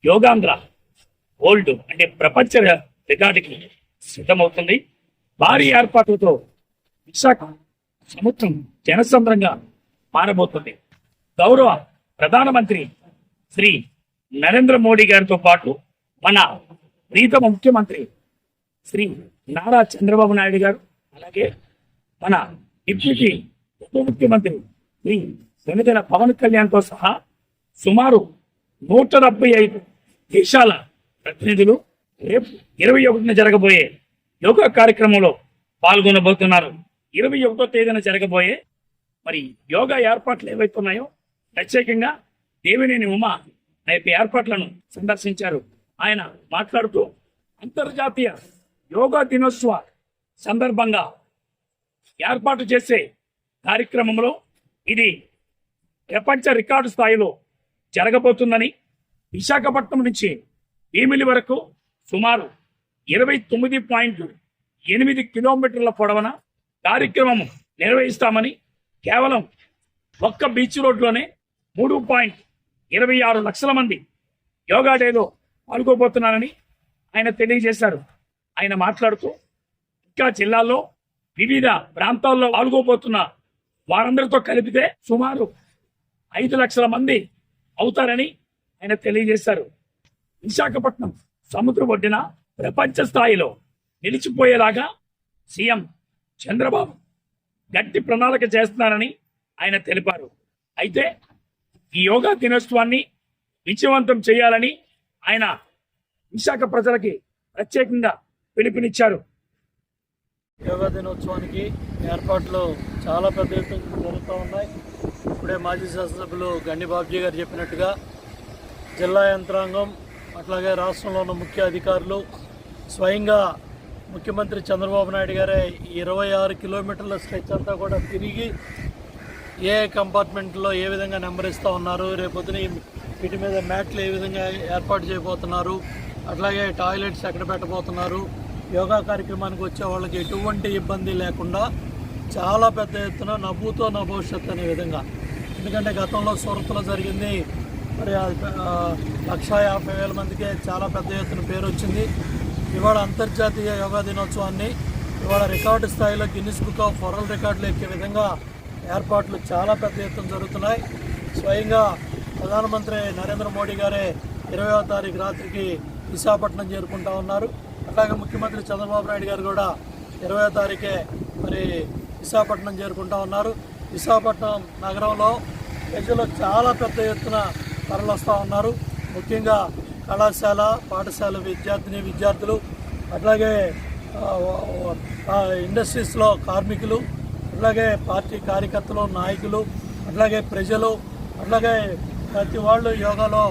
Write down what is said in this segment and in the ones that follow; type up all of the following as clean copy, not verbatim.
Yogandhra world అంటే ప్రపంచ రికార్డుకి సిద్ధమవుతుంది. భారీ ఏర్పాట్లతో విశాఖ సముద్రం జనసంద్రంగా మారబోతుంది. గౌరవ ప్రధానమంత్రి శ్రీ నరేంద్ర మోడీ గారితో పాటు మన ప్రీతమ ముఖ్యమంత్రి శ్రీ నారా చంద్రబాబు నాయుడు గారు, అలాగే మన డిప్యూటీ ఉప ముఖ్యమంత్రి శ్రీ వెనుదల పవన్ కళ్యాణ్తో సహా సుమారు 175 దేశాల ప్రతినిధులు రేపు 21న జరగబోయే యోగా కార్యక్రమంలో పాల్గొనబోతున్నారు. 21వ తేదీన జరగబోయే మరి యోగా ఏర్పాట్లు ఏవైతే ఉన్నాయో ప్రత్యేకంగా దేవినేని ఉమా ఏర్పాట్లను సందర్శించారు. ఆయన మాట్లాడుతూ అంతర్జాతీయ యోగా దినోత్సవ సందర్భంగా ఏర్పాటు చేసే కార్యక్రమంలో ఇది ప్రపంచ రికార్డు స్థాయిలో జరగబోతుందని, విశాఖపట్నం నుంచి భీమిలి వరకు సుమారు 29.8 కిలోమీటర్ల పొడవున కార్యక్రమం నిర్వహిస్తామని, కేవలం ఒక్క బీచ్ రోడ్లోనే 3.26 లక్షల మంది యోగా డేలో పాల్గొబోతున్నారని ఆయన తెలియజేశారు. ఆయన మాట్లాడుతూ ఇంకా జిల్లాల్లో వివిధ ప్రాంతాల్లో పాల్గొబోతున్న వారందరితో కలిపితే సుమారు 5 లక్షల మంది అవుతారని ఆయన తెలియజేశారు. విశాఖపట్నం సముద్ర ఒడ్డున ప్రపంచ స్థాయిలో నిలిచిపోయేలాగా సీఎం చంద్రబాబు గట్టి ప్రణాళిక చేస్తున్నారని ఆయన తెలిపారు. అయితే ఈ యోగా దినోత్సవాన్ని విజయవంతం చేయాలని ఆయన విశాఖ ప్రజలకి ప్రత్యేకంగా పిలుపునిచ్చారు. యోగా దినోత్సవానికి ఏర్పాట్లు చాలా పెద్ద ఎత్తున జరుగుతూ ఉన్నాయి. ఇప్పుడే మాజీ శాసనసభ్యులు గండి బాబ్జీ గారు చెప్పినట్టుగా జిల్లా యంత్రాంగం, అట్లాగే రాష్ట్రంలో ఉన్న ముఖ్య అధికారులు, స్వయంగా ముఖ్యమంత్రి చంద్రబాబు నాయుడు గారే 26 కిలోమీటర్ల స్ట్రెచ్ అంతా కూడా తిరిగి ఏ కంపార్ట్మెంట్లో ఏ విధంగా నెంబర్ ఇస్తూ ఉన్నారు, రేపొద్దున వీటి మీద మ్యాట్లు ఏ విధంగా ఏర్పాటు చేయబోతున్నారు, అట్లాగే టాయిలెట్స్ ఎక్కడ పెట్టబోతున్నారు, యోగా కార్యక్రమానికి వచ్చే వాళ్ళకి ఎటువంటి ఇబ్బంది లేకుండా చాలా పెద్ద ఎత్తున నవ్వుతో నా భవిష్యత్తు అనే విధంగా. ఎందుకంటే గతంలో సూరత్లో జరిగింది, మరి 150,000 మందికే చాలా పెద్ద ఎత్తున పేరు వచ్చింది. ఇవాళ అంతర్జాతీయ యోగా దినోత్సవాన్ని ఇవాళ రికార్డు స్థాయిలో గిన్నిస్ బుక్ ఆఫ్ వరల్డ్ రికార్డులు ఎక్కే విధంగా ఏర్పాట్లు చాలా పెద్ద ఎత్తున జరుగుతున్నాయి. స్వయంగా ప్రధానమంత్రి నరేంద్ర మోడీ గారే 20వ తారీఖు రాత్రికి విశాఖపట్నం చేరుకుంటా ఉన్నారు. అట్లాగే ముఖ్యమంత్రి చంద్రబాబు నాయుడు గారు కూడా 20వ తారీఖే మరి విశాఖపట్నం చేరుకుంటా ఉన్నారు. విశాఖపట్నం నగరంలో ప్రజలు చాలా పెద్ద ఎత్తున తరలిస్తూ ఉన్నారు. ముఖ్యంగా కళాశాల, పాఠశాల విద్యార్థులు, అట్లాగే ఇండస్ట్రీస్లో కార్మికులు, అట్లాగే పార్టీ కార్యకర్తలు, నాయకులు, అట్లాగే ప్రజలు, అట్లాగే ప్రతి వాళ్ళు యోగాలో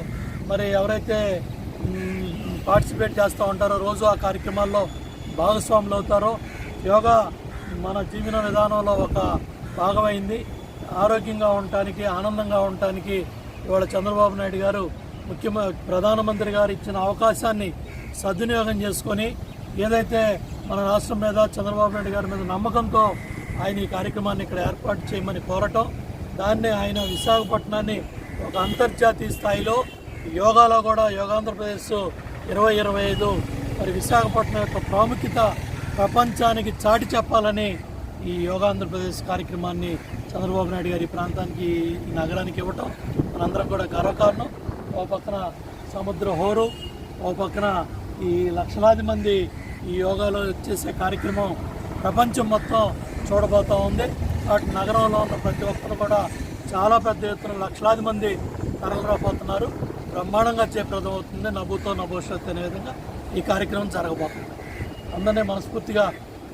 మరి ఎవరైతే పార్టిసిపేట్ చేస్తూ ఉంటారో, రోజు ఆ కార్యక్రమాల్లో భాగస్వాములు అవుతారో, యోగా మన జీవన విధానంలో ఒక భాగమైంది. ఆరోగ్యంగా ఉండటానికి, ఆనందంగా ఉండటానికి ఇవాళ చంద్రబాబు నాయుడు గారు ప్రధానమంత్రి గారు ఇచ్చిన అవకాశాన్ని సద్వినియోగం చేసుకొని, ఏదైతే మన రాష్ట్రం మీద చంద్రబాబు నాయుడు గారి మీద నమ్మకంతో ఆయన ఈ కార్యక్రమాన్ని ఇక్కడ ఏర్పాటు చేయమని కోరటం, దాన్ని ఆయన విశాఖపట్నాన్ని ఒక అంతర్జాతీయ స్థాయిలో యోగాలో కూడా యోగాంధ్రప్రదేశ్ 2025 మరి విశాఖపట్నం యొక్క ప్రాముఖ్యత ప్రపంచానికి చాటి చెప్పాలని ఈ యోగాంధ్రప్రదేశ్ కార్యక్రమాన్ని చంద్రబాబు నాయుడు గారి ప్రాంతానికి, ఈ నగరానికి ఇవ్వటం మనందరం కూడా గర్వకారణం. ఓ పక్కన సముద్ర హోరు, ఓ పక్కన ఈ లక్షలాది మంది ఈ యోగాలో చేసే కార్యక్రమం ప్రపంచం మొత్తం చూడబోతూ ఉంది. వాటి నగరంలో ఉన్న ప్రతి ఒక్కరు కూడా చాలా పెద్ద ఎత్తున లక్షలాది మంది తరలిరాపోతున్నారు. బ్రహ్మాండంగా చేప్రదం అవుతుంది. నవ్వుతో నా భవిష్యత్తు అనే విధంగా ఈ కార్యక్రమం జరగబోతుంది. అందరినీ మనస్ఫూర్తిగా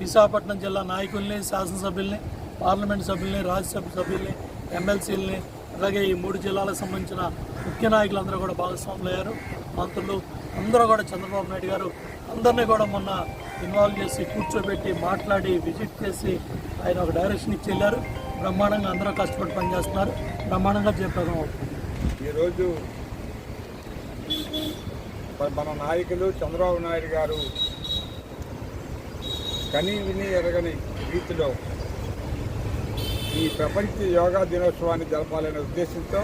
విశాఖపట్నం జిల్లా నాయకుల్ని, శాసనసభ్యుల్ని, పార్లమెంట్ సభ్యుల్ని, రాజ్యసభ సభ్యుల్ని, ఎమ్మెల్సీలని, అలాగే ఈ 3 జిల్లాలకు సంబంధించిన ముఖ్య నాయకులందరూ కూడా భాగస్వాములు అయ్యారు. మంత్రులు అందరూ కూడా చంద్రబాబు నాయుడు గారు అందరినీ కూడా మొన్న ఇన్వాల్వ్ చేసి కూర్చోబెట్టి మాట్లాడి విజిట్ చేసి ఆయన ఒక డైరెక్షన్ ఇచ్చి వెళ్ళారు. బ్రహ్మాండంగా అందరూ కష్టపడి పనిచేస్తున్నారు. బ్రహ్మాండంగా జయప్రదం అవుతుంది. ఈరోజు మన నాయకులు చంద్రబాబు నాయుడు గారు కని విని ఎరగని రీతిలో ఈ ప్రపంచ యోగా దినోత్సవాన్ని జరపాలనే ఉద్దేశంతో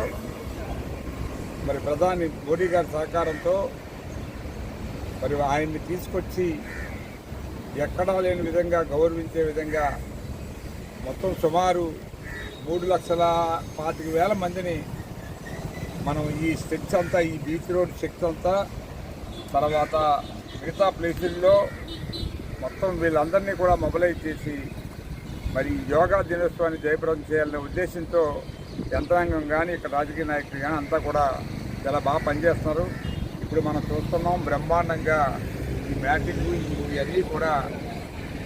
మరి ప్రధాని మోడీ గారి సహకారంతో మరి ఆయన్ని తీసుకొచ్చి ఎక్కడా లేని విధంగా గౌరవించే విధంగా మొత్తం సుమారు 3,25,000 మందిని మనం ఈ స్ట్రెచ్ అంతా, ఈ బీచ్ రోడ్ స్ట్రెచ్ అంతా, తర్వాత మిగతా ప్లేసుల్లో మొత్తం వీళ్ళందరినీ కూడా మొబిలైజ్ చేసి మరి యోగా దినోత్సవాన్ని జయప్రదం చేయాలనే ఉద్దేశంతో యంత్రాంగం కానీ ఇక్కడ రాజకీయ నాయకులు కానీ అంతా కూడా చాలా బాగా పనిచేస్తున్నారు. ఇప్పుడు మనం చూస్తున్నాం బ్రహ్మాండంగా ఈ మ్యాటింగ్ ఇవన్నీ కూడా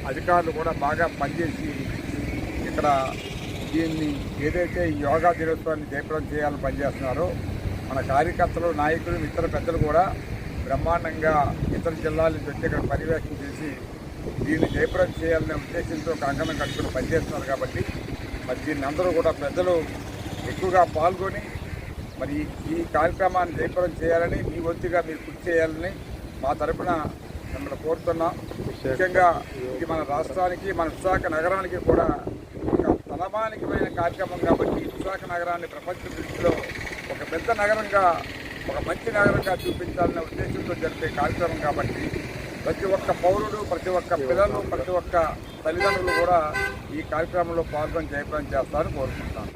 అధికారులు కూడా బాగా పనిచేసి ఇక్కడ దీన్ని ఏదైతే ఈ యోగా దినోత్సవాన్ని జయప్రదం చేయాలని పనిచేస్తున్నారో మన కార్యకర్తలు, నాయకులు, ఇతర పెద్దలు కూడా బ్రహ్మాండంగా ఇతర జిల్లాల నుంచి వచ్చి ఇక్కడ పర్యవేక్షణ చేసి దీన్ని జయప్రదం చేయాలనే ఉద్దేశంతో కంకణం కట్టుకుని పనిచేస్తున్నారు. కాబట్టి మరి దీన్ని అందరూ కూడా ప్రజలు ఎక్కువగా పాల్గొని మరి ఈ కార్యక్రమాన్ని జయప్రదం చేయాలని, మీ వంతుగా మీరు కృషి చేయాలని మా తరఫున మిమ్మల్ని కోరుతున్నాం. ముఖ్యంగా ఇది మన రాష్ట్రానికి, మన విశాఖ నగరానికి కూడా ఒక తలమానికమైన కార్యక్రమం కాబట్టి విశాఖ నగరాన్ని ప్రపంచ దృష్టిలో ఒక పెద్ద నగరంగా, ఒక మంచి నగరంగా చూపించాలనే ఉద్దేశంతో జరిపే కార్యక్రమం కాబట్టి ప్రతి ఒక్క పౌరుడు, ప్రతి ఒక్క పిల్లలు, ప్రతి ఒక్క తల్లిదండ్రులు కూడా ఈ కార్యక్రమంలో పాల్గొని జయప్రదం చేస్తారని కోరుకుంటాను.